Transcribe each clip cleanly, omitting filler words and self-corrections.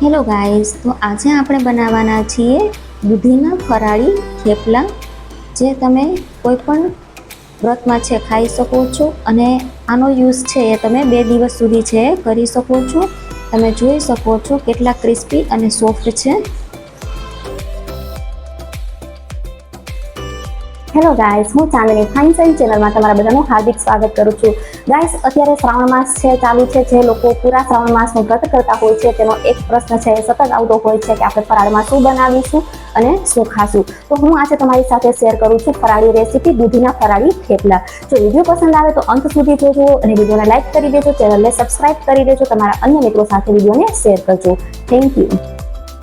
Hello guys, તો આજે આપણે બનાવવાના છીએ દૂધીના ફરાળી થેપલા, જે તમે કોઈ પણ વ્રતમાં છે ખાઈ શકો છો અને આનો યુઝ છે એ તમે 2 દિવસ સુધી છે કરી શકો છો. તમે જોઈ શકો છો કેટલા ક્રિસ્પી અને સોફ્ટ છે. હેલો ગાઈસ, હું ચાંદની ફાઇન સાઇન ચેનલમાં તમારા બધાનું હાર્દિક સ્વાગત કરું છું. ગાઈસ, અત્યારે શ્રાવણ માસ છે ચાલુ છે. જે લોકો પૂરા શ્રાવણ માસનું વ્રત કરતા હોય છે તેનો એક પ્રશ્ન છે સતત આવતો હોય છે કે આપણે ફરાળમાં શું બનાવીશું અને શું ખાશું. તો હું આજે તમારી સાથે શેર કરું છું ફરાળી રેસીપી દૂધીના ફરાળી થેપલા. જો વિડીયો પસંદ આવે તો અંત સુધી જોજો અને વિડીયોને લાઈક કરી દેજો, ચેનલને સબસ્ક્રાઇબ કરી દેજો, તમારા અન્ય મિત્રો સાથે વિડીયોને શેર કરજો. Thank you.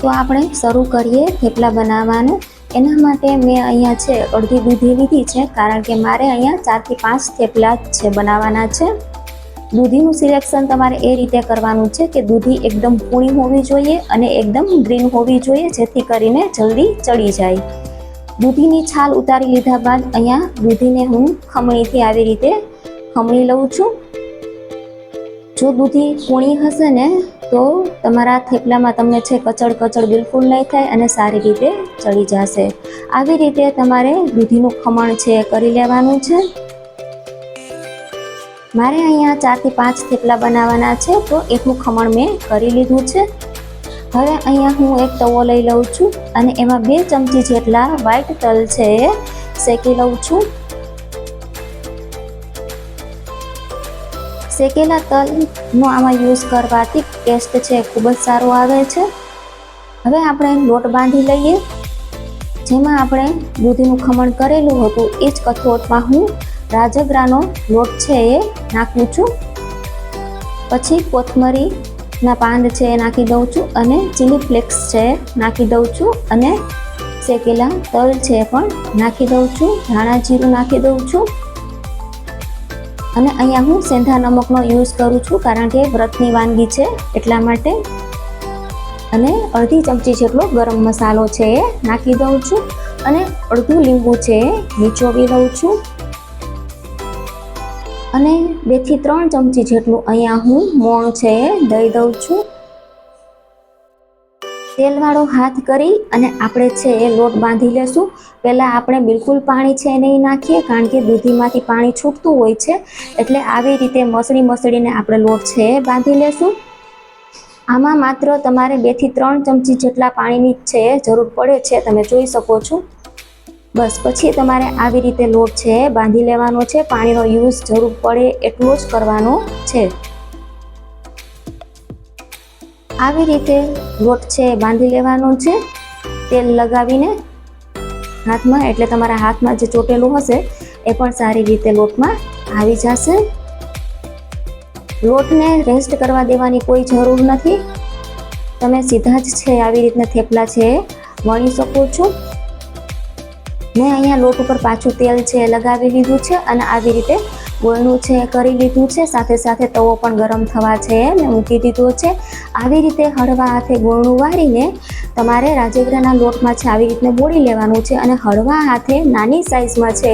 તો આપણે શરૂ કરીએ થેપલા બનાવવાનું. એના માટે મેં અહીંયા છે અડધી દૂધી લીધી છે, કારણ કે મારે અહીંયા 4 થી 5 થેપલા છે બનાવવાના છે. દૂધીનું સિલેક્શન તમારે એ રીતે કરવાનું છે કે દૂધી એકદમ કૂણી હોવી જોઈએ અને એકદમ ગ્રીન હોવી જોઈએ, જેથી કરીને જલ્દી ચડી જાય. દૂધીની છાલ ઉતારી લીધા બાદ અહીંયા દૂધીને હું ખમણીથી આવી રીતે ખમણી લઉં છું. જો દૂધી કૂણી હશે ને તો તમારા થેપલામાં તમને છે કચડ બિલકુલ નહીં થાય અને સારી રીતે ચડી જશે. આવી રીતે તમારે દૂધીનું ખમણ છે કરી લેવાનું છે. મારે અહીંયા 4 થી 5 થેપલા બનાવવાના છે, તો એટલું ખમણ મેં કરી લીધું છે. હવે અહીંયા હું એક તવો લઈ લઉં છું અને એમાં 2 ચમચી જેટલા વ્હાઈટ તલ છે એ શેકી લઉં છું. શેકેલા તલનો આમાં યુઝ કરવાથી ટેસ્ટ છે ખૂબ જ સારો આવે છે. હવે આપણે લોટ બાંધી લઈએ. જેમાં આપણે દૂધીનું ખમણ કરેલું હતું એ જ કઠોળમાં હું રાજગરાનો લોટ છે એ નાખું છું. પછી કોથમરીના પાંદ છે એ નાખી દઉં છું અને ચીલી ફ્લેક્સ છે નાખી દઉં છું અને શેકેલા તલ છે પણ નાખી દઉં છું. ધાણા જીરું નાખી દઉં છું અને અહીંયા હું સેંધા નમકનો યુઝ કરું છું, કારણ કે વ્રતની વાનગી છે એટલા માટે. અને અડધી ચમચી જેટલો ગરમ મસાલો છે એ નાખી દઉં છું અને અડધું લીંબુ છે એ નીચોવી લઉં છું. અને 2 થી 3 ચમચી જેટલું અહીંયા હું મોણ છે એ દઈ દઉં છું. તેલવાળો હાથ કરી અને આપણે છે એ લોટ બાંધી લેશું. પહેલાં આપણે બિલકુલ પાણી છે નહીં નાખીએ, કારણ કે દૂધીમાંથી પાણી છૂટતું હોય છે, એટલે આવી રીતે મસળીને આપણે લોટ છે એ બાંધી લેશું. આમાં માત્ર તમારે 2 થી 3 ચમચી જેટલા પાણીની છે જરૂર પડે છે, તમે જોઈ શકો છો. બસ પછી તમારે આવી રીતે લોટ છે બાંધી લેવાનો છે. પાણીનો યુઝ જરૂર પડે એટલો જ કરવાનો છે. આવી રીતે લોટ છે બાંધી લેવાનો છે તેલ લગાવીને હાથમાં, એટલે તમારા હાથમાં જે ચોટેલું હશે એ પણ સારી રીતે લોટમાં આવી જશે. લોટને રેસ્ટ કરવા દેવાની કોઈ જરૂર નથી. તમે સીધા જ છે આવી રીતના થેપલા છે વણી શકો છો. મેં અહીંયા લોટ ઉપર પાછું તેલ છે લગાવી લીધું છે અને આવી રીતે ગોળનું છે કરી લીધું છે. સાથે સાથે તવો પણ ગરમ થવા છે મેં મૂકી દીધો છે. આવી રીતે હળવા હાથે ગોળનું વાળીને તમારે રાજગરાના લોટમાં છે આવી રીતે બોળી લેવાનું છે અને હળવા હાથે નાની સાઇઝમાં છે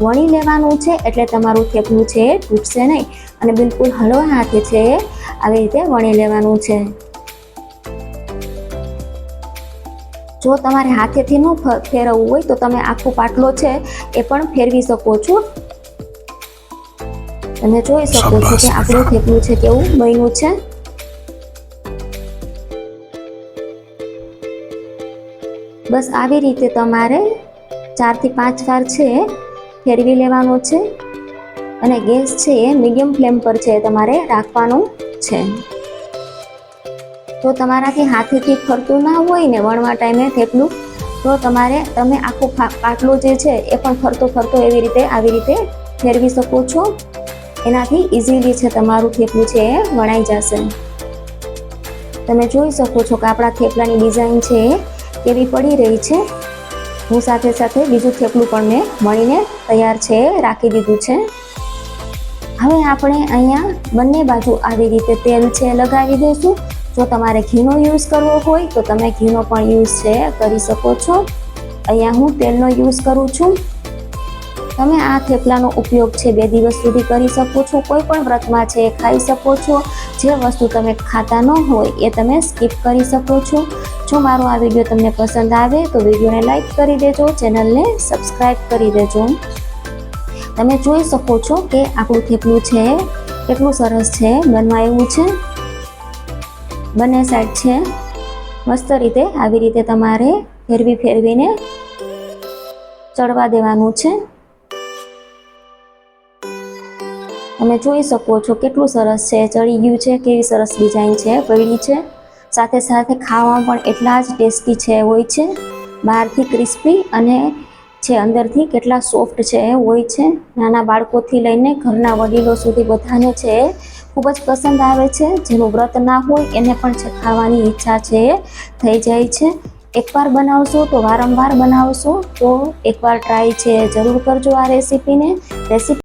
વણી લેવાનું છે, એટલે તમારું થેપલું છે તૂટશે નહીં. અને બિલકુલ હળવા હાથે છે આવી રીતે વણી લેવાનું છે. જો તમારે હાથેથી ન ફેરવવું હોય તો તમે આખો પાટલો છે એ પણ ફેરવી શકો છો. તમે જોઈ શકો છો કે આપણું થેપલું છે કેવું બન્યું છે. બસ આવી રીતે તમારે 4 થી 5 વાર છે ફેરવી લેવાનો છે અને ગેસ છે એ મીડિયમ ફ્લેમ પર છે તમારે રાખવાનું છે. તો તમારાથી હાથેથી ફરતું ના હોય ને વણવા ટાઈમે થેપલું, તો તમે આખો પાટલો જે છે એ પણ ફરતો એવી રીતે આવી રીતે ફેરવી શકો છો. એનાથી ઇઝીલી છે તમારું થેપલું છે એ વણાઈ જશે. તમે જોઈ શકો છો કે આપણા થેપલાની ડિઝાઇન છે એ કેવી પડી રહી છે. હું સાથે સાથે બીજું થેપલું પણ મેં વણીને તૈયાર છે રાખી દીધું છે. હવે આપણે અહીંયા બંને બાજુ આવી રીતે તેલ છે લગાવી દઈશું. જો તમારે ઘીનો યુઝ કરવો હોય તો તમે ઘીનો પણ યુઝ છે કરી શકો છો. અહીંયા હું તેલનો યુઝ કરું છું. તમે આ થેપલાનો ઉપયોગ છે 2 દિવસ સુધી કરી શકો છો. કોઈ પણ વ્રતમાં છે એ ખાઈ શકો છો. જે વસ્તુ તમે ખાતા ન હોય એ તમે સ્કીપ કરી શકો છો. જો મારો આ વિડીયો તમને પસંદ આવે તો વિડીયોને લાઈક કરી દેજો, ચેનલને સબસ્ક્રાઈબ કરી દેજો. તમે જોઈ શકો છો કે આપણું થેપલું છે કેટલું સરસ છે બનવા એવું છે. બંને સાઈડ છે મસ્ત રીતે આવી રીતે તમારે ફેરવીને ચડવા દેવાનું છે. તમે જોઈ શકો છો કેટલું સરસ છે, ચડી ગયું છે, કેવી સરસ ડિઝાઇન છે પડી છે. સાથે સાથે ખાવામાં પણ એટલા જ ટેસ્ટી છે હોય છે. બહારથી ક્રિસ્પી અને છે અંદરથી કેટલા સોફ્ટ છે હોય છે. નાના બાળકોથી લઈને ઘરના વડીલો સુધી બધાને છે ખૂબ જ પસંદ આવે છે. જેનું વ્રત ના હોય એને પણ છે ખાવાની ઈચ્છા છે થઈ જાય છે. એકવાર બનાવશો તો વારંવાર બનાવશો, તો એકવાર ટ્રાય છે જરૂર કરજો આ રેસીપીને.